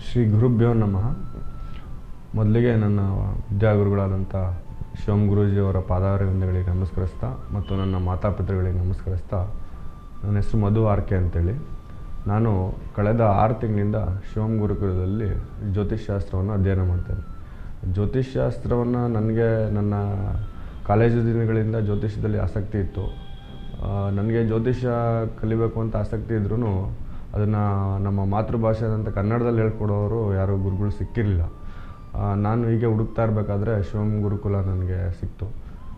ಶ್ರೀ ಗುರುಭ್ಯೋ ನಮಃ. ಮೊದಲಿಗೆ ನನ್ನ ವಿದ್ಯಾಗುರುಗಳಾದಂಥ ಶಿವಂ ಗುರೂಜಿಯವರ ಪಾದಾರವಿಂದಗಳಿಗೆ ನಮಸ್ಕರಿಸ್ತಾ ಮತ್ತು ನನ್ನ ಮಾತಾಪಿತೃಗಳಿಗೆ ನಮಸ್ಕರಿಸ್ತಾ, ನನ್ನ ಹೆಸರು ಮಧು ಆರ್ಕೆ ಅಂತೇಳಿ. ನಾನು ಕಳೆದ 6 ತಿಂಗಳಿಂದ ಶಿವಂ ಗುರುಕುಲದಲ್ಲಿ ಜ್ಯೋತಿಷ್ಶಾಸ್ತ್ರವನ್ನು ಅಧ್ಯಯನ ಮಾಡ್ತೇನೆ. ಜ್ಯೋತಿಷ್ಶಾಸ್ತ್ರವನ್ನು ನನಗೆ ನನ್ನ ಕಾಲೇಜು ದಿನಗಳಿಂದ ಜ್ಯೋತಿಷ್ಯದಲ್ಲಿ ಆಸಕ್ತಿ ಇತ್ತು. ನನಗೆ ಜ್ಯೋತಿಷ್ಯ ಕಲಿಬೇಕು ಅಂತ ಆಸಕ್ತಿ ಇದ್ರೂ ಅದನ್ನು ನಮ್ಮ ಮಾತೃಭಾಷೆಯಾದಂಥ ಕನ್ನಡದಲ್ಲಿ ಹೇಳ್ಕೊಡೋರು ಯಾರೂ ಗುರುಗಳು ಸಿಕ್ಕಿರಲಿಲ್ಲ. ನಾನು ಹೀಗೆ ಹುಡುಕ್ತಾ ಇರಬೇಕಾದ್ರೆ ಶಿವಂ ಗುರುಕುಲ ನನಗೆ ಸಿಕ್ತು.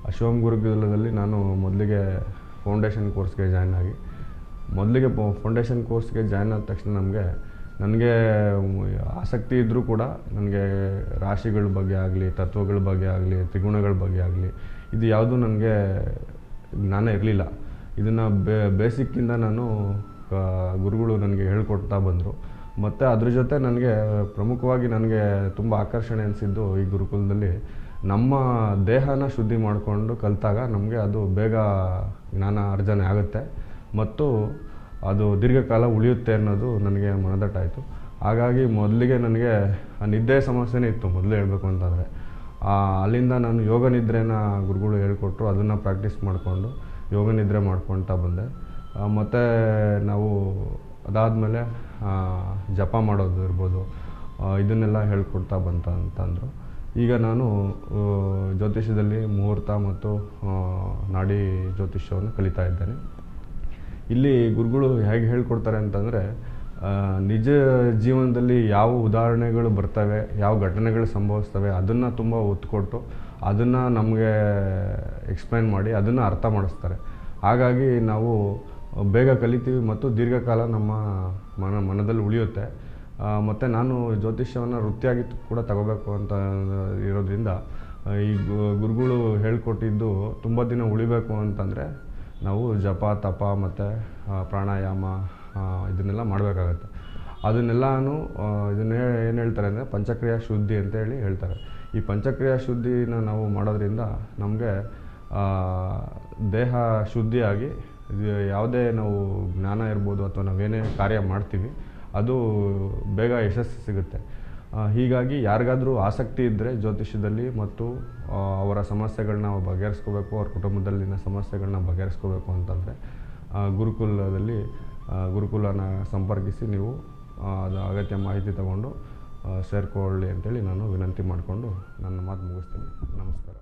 ಆ ಶಿವಂ ಗುರುಕುಲದಲ್ಲಿ ನಾನು ಮೊದಲಿಗೆ ಫೌಂಡೇಶನ್ ಕೋರ್ಸ್ಗೆ ಜಾಯ್ನ್ ಆಗಿ, ಮೊದಲಿಗೆ ಫೌಂಡೇಶನ್ ಕೋರ್ಸ್ಗೆ ಜಾಯ್ನ್ ಆದ ತಕ್ಷಣ ನನಗೆ ಆಸಕ್ತಿ ಇದ್ದರೂ ಕೂಡ ನನಗೆ ರಾಶಿಗಳ ಬಗ್ಗೆ ಆಗಲಿ, ತತ್ವಗಳ ಬಗ್ಗೆ ಆಗಲಿ, ತ್ರಿಗುಣಗಳ ಬಗ್ಗೆ ಆಗಲಿ, ಇದು ಯಾವುದೂ ನನಗೆ ಜ್ಞಾನ ಇರಲಿಲ್ಲ. ಇದನ್ನು ಬೇಸಿಕ್ಕಿಂದ ನಾನು ಗುರುಗಳು ನನಗೆ ಹೇಳ್ಕೊಡ್ತಾ ಬಂದರು. ಮತ್ತು ಅದ್ರ ಜೊತೆ ನನಗೆ ಪ್ರಮುಖವಾಗಿ ನನಗೆ ತುಂಬ ಆಕರ್ಷಣೆ ಅನಿಸಿದ್ದು, ಈ ಗುರುಕುಲದಲ್ಲಿ ನಮ್ಮ ದೇಹನ ಶುದ್ಧಿ ಮಾಡಿಕೊಂಡು ಕಲಿತಾಗ ನಮಗೆ ಅದು ಬೇಗ ಜ್ಞಾನ ಅರ್ಜನೆ ಆಗುತ್ತೆ ಮತ್ತು ಅದು ದೀರ್ಘಕಾಲ ಉಳಿಯುತ್ತೆ ಅನ್ನೋದು ನನಗೆ ಮನದಟ್ಟಾಯಿತು. ಹಾಗಾಗಿ ಮೊದಲಿಗೆ ನನಗೆ ನಿದ್ದೆ ಸಮಸ್ಯೆನೇ ಇತ್ತು, ಮೊದಲು ಹೇಳಬೇಕು ಅಂತಂದರೆ. ಅಲ್ಲಿಂದ ನಾನು ಯೋಗ ನಿದ್ರೆನ ಗುರುಗಳು ಹೇಳ್ಕೊಟ್ರು, ಅದನ್ನು ಪ್ರಾಕ್ಟೀಸ್ ಮಾಡಿಕೊಂಡು ಯೋಗ ನಿದ್ರೆ ಮಾಡ್ಕೊಳ್ತಾ ಬಂದೆ. ಮತ್ತು ನಾವು ಅದಾದಮೇಲೆ ಜಪ ಮಾಡೋದು ಇರ್ಬೋದು, ಇದನ್ನೆಲ್ಲ ಹೇಳ್ಕೊಡ್ತಾ ಅಂತಂದರು. ಈಗ ನಾನು ಜ್ಯೋತಿಷ್ಯದಲ್ಲಿ ಮುಹೂರ್ತ ಮತ್ತು ನಾಡಿ ಜ್ಯೋತಿಷ್ಯವನ್ನು ಕಲಿತಾ ಇದ್ದೇನೆ. ಇಲ್ಲಿ ಗುರುಗಳು ಹೇಗೆ ಹೇಳ್ಕೊಡ್ತಾರೆ ಅಂತಂದರೆ, ನಿಜ ಜೀವನದಲ್ಲಿ ಯಾವ ಉದಾಹರಣೆಗಳು ಬರ್ತವೆ, ಯಾವ ಘಟನೆಗಳು ಸಂಭವಿಸ್ತವೆ, ಅದನ್ನು ತುಂಬ ಒತ್ತು ಕೊಟ್ಟು ಅದನ್ನು ನಮಗೆ ಎಕ್ಸ್ಪ್ಲೈನ್ ಮಾಡಿ ಅದನ್ನು ಅರ್ಥ ಮಾಡಿಸ್ತಾರೆ. ಹಾಗಾಗಿ ನಾವು ಬೇಗ ಕಲಿತೀವಿ ಮತ್ತು ದೀರ್ಘಕಾಲ ನಮ್ಮ ಮನದಲ್ಲಿ ಉಳಿಯುತ್ತೆ. ಮತ್ತು ನಾನು ಜ್ಯೋತಿಷ್ಯವನ್ನು ವೃತ್ತಿಯಾಗಿ ಕೂಡ ತಗೋಬೇಕು ಅಂತ ಇರೋದ್ರಿಂದ ಈ ಗುರುಗಳು ಹೇಳ್ಕೊಟ್ಟಿದ್ದು ತುಂಬ ದಿನ ಉಳಿಬೇಕು ಅಂತಂದರೆ ನಾವು ಜಪ, ತಪ ಮತ್ತು ಪ್ರಾಣಾಯಾಮ ಇದನ್ನೆಲ್ಲ ಮಾಡಬೇಕಾಗತ್ತೆ. ಅದನ್ನೆಲ್ಲನೂ ಇದನ್ನೇ ಏನು ಹೇಳ್ತಾರೆ ಅಂದರೆ ಪಂಚಕ್ರಿಯಾ ಶುದ್ಧಿ ಅಂತೇಳಿ ಹೇಳ್ತಾರೆ. ಈ ಪಂಚಕ್ರಿಯಾ ಶುದ್ಧಿನ ನಾವು ಮಾಡೋದ್ರಿಂದ ನಮಗೆ ದೇಹ ಶುದ್ಧಿಯಾಗಿ ಯಾವುದೇ ನಾವು ಜ್ಞಾನ ಇರ್ಬೋದು ಅಥವಾ ನಾವೇನೇ ಕಾರ್ಯ ಮಾಡ್ತೀವಿ ಅದು ಬೇಗ ಯಶಸ್ಸು ಸಿಗುತ್ತೆ. ಹೀಗಾಗಿ ಯಾರಿಗಾದರೂ ಆಸಕ್ತಿ ಇದ್ದರೆ ಜ್ಯೋತಿಷ್ಯದಲ್ಲಿ ಮತ್ತು ಅವರ ಸಮಸ್ಯೆಗಳನ್ನ ಬಗೆಹರಿಸ್ಕೋಬೇಕು, ಅವ್ರ ಕುಟುಂಬದಲ್ಲಿನ ಸಮಸ್ಯೆಗಳನ್ನ ಬಗೆಹರಿಸ್ಕೋಬೇಕು ಅಂತಂದರೆ ಗುರುಕುಲನ ಸಂಪರ್ಕಿಸಿ ನೀವು ಅದು ಅಗತ್ಯ ಮಾಹಿತಿ ತಗೊಂಡು ಸೇರಿಕೊಳ್ಳಿ ಅಂತೇಳಿ ನಾನು ವಿನಂತಿ ಮಾಡಿಕೊಂಡು ನನ್ನ ಮಾತು ಮುಗಿಸ್ತೀನಿ. ನಮಸ್ಕಾರ.